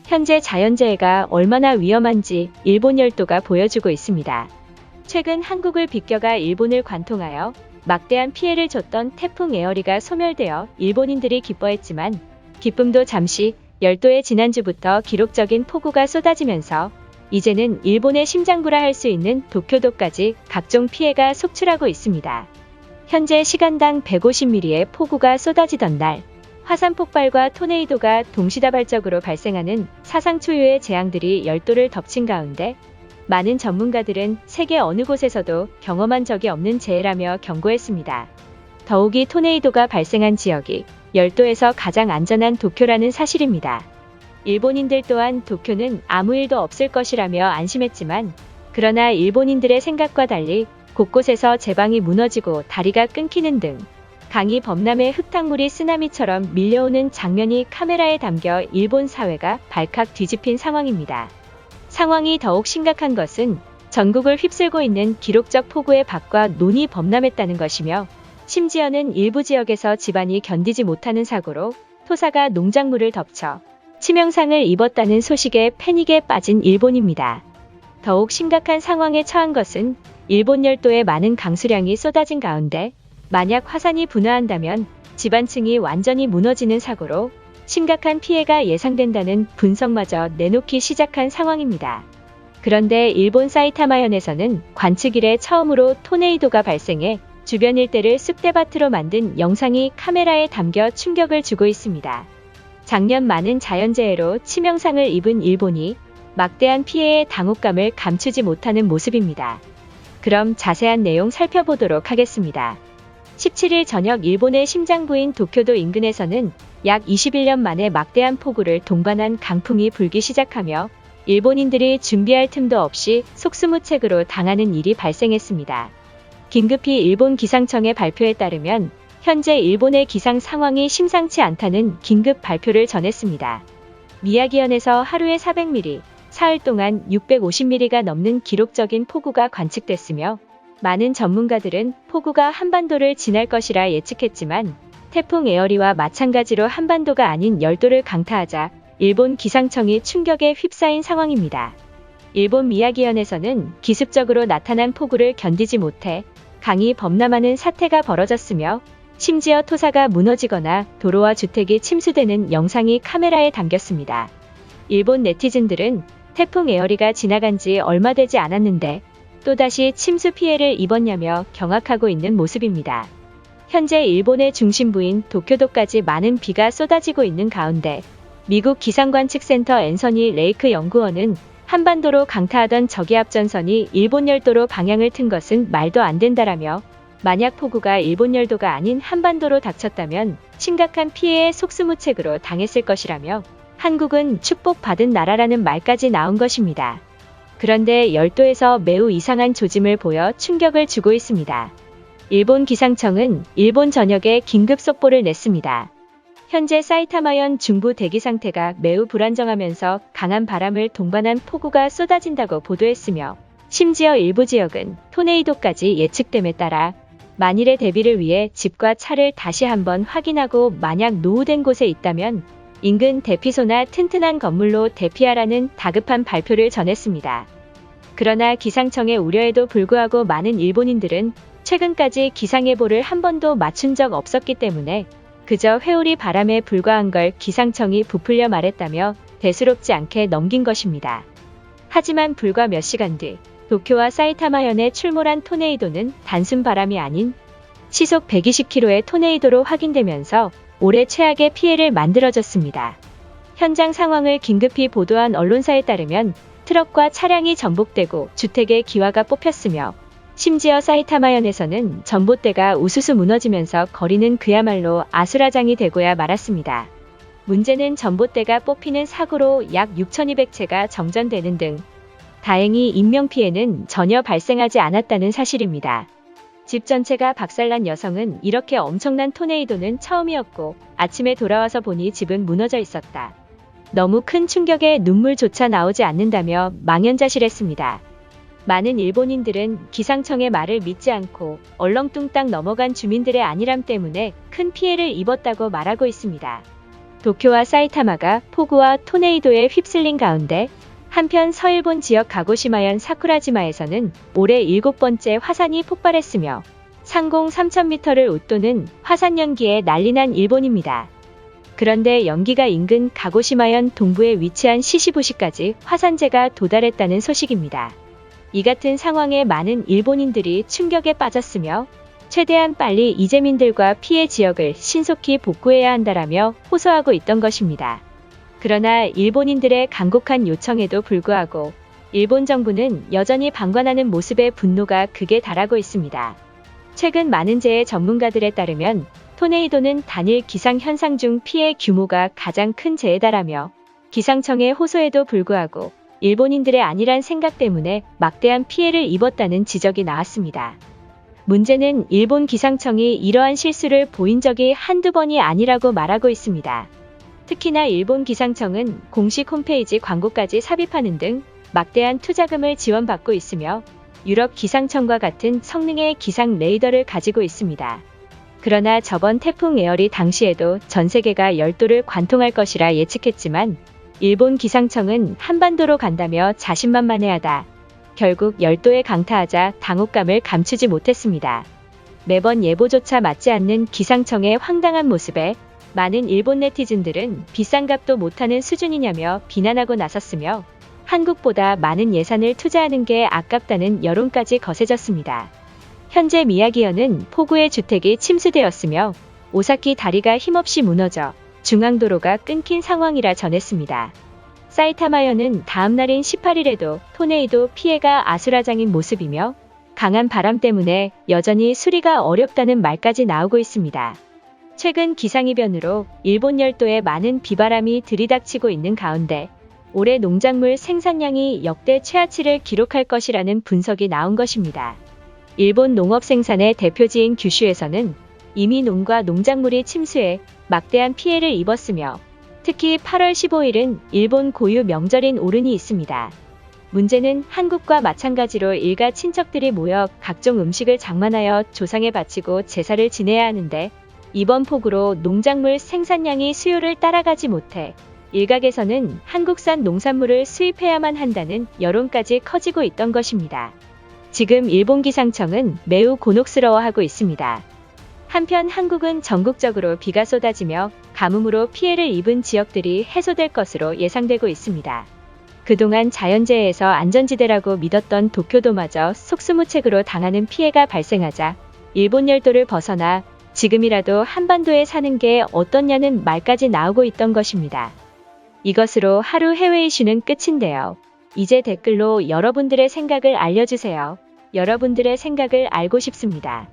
현재 자연재해가 얼마나 위험한지 일본 열도가 보여주고 있습니다. 최근 한국을 비껴가 일본을 관통하여 막대한 피해를 줬던 태풍 에어리가 소멸되어 일본인들이 기뻐했지만 기쁨도 잠시 열도에 지난주부터 기록적인 폭우가 쏟아지면서 이제는 일본의 심장부라 할 수 있는 도쿄도까지 각종 피해가 속출하고 있습니다. 현재 시간당 150mm의 폭우가 쏟아지던 날, 화산 폭발과 토네이도가 동시다발적으로 발생하는 사상 초유의 재앙들이 열도를 덮친 가운데 많은 전문가들은 세계 어느 곳에서도 경험한 적이 없는 재해라며 경고했습니다. 더욱이 토네이도가 발생한 지역이 열도에서 가장 안전한 도쿄라는 사실입니다. 일본인들 또한 도쿄는 아무 일도 없을 것이라며 안심했지만 그러나 일본인들의 생각과 달리 곳곳에서 제방이 무너지고 다리가 끊기는 등 강이 범람해 흙탕물이 쓰나미처럼 밀려오는 장면이 카메라에 담겨 일본 사회가 발칵 뒤집힌 상황입니다. 상황이 더욱 심각한 것은 전국을 휩쓸고 있는 기록적 폭우의 밖과 논이 범람했다는 것이며 심지어는 일부 지역에서 집안이 견디지 못하는 사고로 토사가 농작물을 덮쳐 치명상을 입었다는 소식에 패닉에 빠진 일본입니다. 더욱 심각한 상황에 처한 것은 일본 열도에 많은 강수량이 쏟아진 가운데 만약 화산이 분화한다면 지반층이 완전히 무너지는 사고로 심각한 피해가 예상된다는 분석마저 내놓기 시작한 상황입니다. 그런데 일본 사이타마현에서는 관측 이래 처음으로 토네이도가 발생해 주변 일대를 쑥대밭으로 만든 영상이 카메라에 담겨 충격을 주고 있습니다. 작년 많은 자연재해로 치명상을 입은 일본이 막대한 피해의 당혹감을 감추지 못하는 모습입니다. 그럼 자세한 내용 살펴보도록 하겠습니다. 17일 저녁 일본의 심장부인 도쿄도 인근에서는 약 21년 만에 막대한 폭우를 동반한 강풍이 불기 시작하며 일본인들이 준비할 틈도 없이 속수무책으로 당하는 일이 발생했습니다. 긴급히 일본 기상청의 발표에 따르면 현재 일본의 기상 상황이 심상치 않다는 긴급 발표를 전했습니다. 미야기현에서 하루에 400mm, 사흘 동안 650mm가 넘는 기록적인 폭우가 관측됐으며 많은 전문가들은 폭우가 한반도를 지날 것이라 예측했지만 태풍 에어리와 마찬가지로 한반도가 아닌 열도를 강타하자 일본 기상청이 충격에 휩싸인 상황입니다. 일본 미야기현에서는 기습적으로 나타난 폭우를 견디지 못해 강이 범람하는 사태가 벌어졌으며 심지어 토사가 무너지거나 도로와 주택이 침수되는 영상이 카메라에 담겼습니다. 일본 네티즌들은 태풍 에어리가 지나간 지 얼마 되지 않았는데 또다시 침수 피해를 입었냐며 경악하고 있는 모습입니다. 현재 일본의 중심부인 도쿄도까지 많은 비가 쏟아지고 있는 가운데 미국 기상관측센터 앤서니 레이크 연구원은 한반도로 강타하던 저기압전선이 일본 열도로 방향을 튼 것은 말도 안 된다라며 만약 폭우가 일본 열도가 아닌 한반도로 닥쳤다면 심각한 피해의 속수무책으로 당했을 것이라며 한국은 축복받은 나라라는 말까지 나온 것입니다. 그런데 열도에서 매우 이상한 조짐을 보여 충격을 주고 있습니다. 일본 기상청은 일본 전역에 긴급 속보를 냈습니다. 현재 사이타마현 중부 대기 상태가 매우 불안정하면서 강한 바람을 동반한 폭우가 쏟아진다고 보도했으며 심지어 일부 지역은 토네이도까지 예측됨에 따라 만일의 대비를 위해 집과 차를 다시 한번 확인하고 만약 노후된 곳에 있다면 인근 대피소나 튼튼한 건물로 대피하라는 다급한 발표를 전했습니다. 그러나 기상청의 우려에도 불구하고 많은 일본인들은 최근까지 기상예보를 한 번도 맞춘 적 없었기 때문에 그저 회오리 바람에 불과한 걸 기상청이 부풀려 말했다며 대수롭지 않게 넘긴 것입니다. 하지만 불과 몇 시간 뒤 도쿄와 사이타마현에 출몰한 토네이도는 단순 바람이 아닌 시속 120km의 토네이도로 확인되면서 올해 최악의 피해를 만들어줬습니다. 현장 상황을 긴급히 보도한 언론사에 따르면 트럭과 차량이 전복되고 주택에 기와가 뽑혔으며 심지어 사이타마현에서는 전봇대가 우수수 무너지면서 거리는 그야말로 아수라장이 되고야 말았습니다. 문제는 전봇대가 뽑히는 사고로 약 6,200채가 정전되는 등 다행히 인명피해는 전혀 발생하지 않았다는 사실입니다. 집 전체가 박살난 여성은 이렇게 엄청난 토네이도는 처음이었고 아침에 돌아와서 보니 집은 무너져 있었다. 너무 큰 충격에 눈물조차 나오지 않는다며 망연자실했습니다. 많은 일본인들은 기상청의 말을 믿지 않고 얼렁뚱땅 넘어간 주민들의 안일함 때문에 큰 피해를 입었다고 말하고 있습니다. 도쿄와 사이타마가 폭우와 토네이도에 휩쓸린 가운데 한편 서일본 지역 가고시마현 사쿠라지마에서는 올해 7번째 화산이 폭발했으며 상공 3,000m를 웃도는 화산 연기에 난리난 일본입니다. 그런데 연기가 인근 가고시마현 동부에 위치한 시시부시까지 화산재가 도달했다는 소식입니다. 이 같은 상황에 많은 일본인들이 충격에 빠졌으며 최대한 빨리 이재민들과 피해 지역을 신속히 복구해야 한다라며 호소하고 있던 것입니다. 그러나 일본인들의 간곡한 요청에도 불구하고 일본 정부는 여전히 방관하는 모습에 분노가 극에 달하고 있습니다. 최근 많은 재해 전문가들에 따르면 토네이도는 단일 기상 현상 중 피해 규모가 가장 큰 재해에 달하며 기상청의 호소에도 불구하고 일본인들의 안일한 생각 때문에 막대한 피해를 입었다는 지적이 나왔습니다. 문제는 일본 기상청이 이러한 실수를 보인 적이 한두 번이 아니라고 말하고 있습니다. 특히나 일본 기상청은 공식 홈페이지 광고까지 삽입하는 등 막대한 투자금을 지원받고 있으며 유럽 기상청과 같은 성능의 기상 레이더를 가지고 있습니다. 그러나 저번 태풍 에어리 당시에도 전 세계가 열도를 관통할 것이라 예측했지만 일본 기상청은 한반도로 간다며 자신만만해하다 결국 열도에 강타하자 당혹감을 감추지 못했습니다. 매번 예보조차 맞지 않는 기상청의 황당한 모습에 많은 일본 네티즌들은 비싼 값도 못하는 수준이냐며 비난하고 나섰으며 한국보다 많은 예산을 투자하는 게 아깝다는 여론까지 거세졌습니다. 현재 미야기현은 폭우에 주택이 침수되었으며 오사키 다리가 힘없이 무너져 중앙도로가 끊긴 상황이라 전했습니다. 사이타마현은 다음날인 18일에도 토네이도 피해가 아수라장인 모습이며 강한 바람 때문에 여전히 수리가 어렵다는 말까지 나오고 있습니다. 최근 기상이변으로 일본 열도에 많은 비바람이 들이닥치고 있는 가운데 올해 농작물 생산량이 역대 최하치를 기록할 것이라는 분석이 나온 것입니다. 일본 농업 생산의 대표지인 규슈에서는 이미 농과 농작물이 침수해 막대한 피해를 입었으며 특히 8월 15일은 일본 고유 명절인 오른이 있습니다. 문제는 한국과 마찬가지로 일가 친척들이 모여 각종 음식을 장만하여 조상에 바치고 제사를 지내야 하는데 이번 폭우로 농작물 생산량이 수요를 따라가지 못해 일각에서는 한국산 농산물을 수입해야만 한다는 여론까지 커지고 있던 것입니다. 지금 일본 기상청은 매우 곤혹스러워하고 있습니다. 한편 한국은 전국적으로 비가 쏟아지며 가뭄으로 피해를 입은 지역들이 해소될 것으로 예상되고 있습니다. 그동안 자연재해에서 안전지대라고 믿었던 도쿄도마저 속수무책으로 당하는 피해가 발생하자 일본 열도를 벗어나 지금이라도 한반도에 사는 게 어떻냐는 말까지 나오고 있던 것입니다. 이것으로 하루 해외 이슈는 끝인데요. 이제 댓글로 여러분들의 생각을 알려주세요. 여러분들의 생각을 알고 싶습니다.